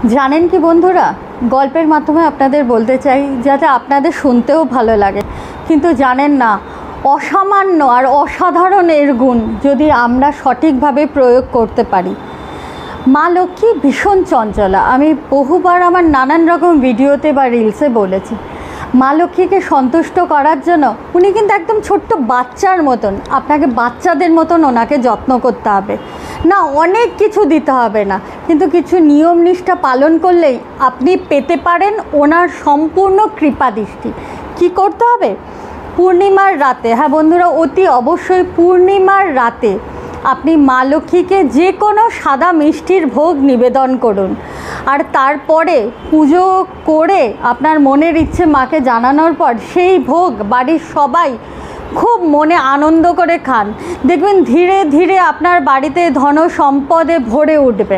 জানেন কি বন্ধুরা, গল্পের মাধ্যমে আপনাদের বলতে চাই যাতে আপনাদের শুনতেও ভালো লাগে। কিন্তু জানেন না, অসামান্য আর অসাধারণ এর গুণ যদি আমরা সঠিকভাবে প্রয়োগ করতে পারি। মা লক্ষ্মী ভীষণ চঞ্চলা। আমি বহুবার আমার নানান রকম ভিডিওতে বা রিলসে বলেছি, মা লক্ষ্মীকে সন্তুষ্ট করার জন্য উনি কিন্তু একদম ছোট্ট বাচ্চার মতন, আপনাকে বাচ্চাদের মতন ওনাকে যত্ন করতে হবে না, অনেক কিছু দিতে হবে না, কিন্তু কিছু নিয়ম নিষ্ঠা পালন করলেই আপনি পেতে পারেন ওনার সম্পূর্ণ কৃপা দৃষ্টি। কী করতে হবে? পূর্ণিমার রাতে, হ্যাঁ বন্ধুরা, অতি অবশ্যই পূর্ণিমার রাতে আপনি মা লক্ষ্মীকে যে কোনো সাদা মিষ্টির ভোগ নিবেদন করুন। আর তারপরে পুজো করে আপনার মনের ইচ্ছে মাকে জানানোর পর সেই ভোগ বাড়ির সবাই খুব মনে আনন্দ করে খান। দেখবেন ধীরে ধীরে আপনার বাড়িতে ধন সম্পদে ভরে উঠবে।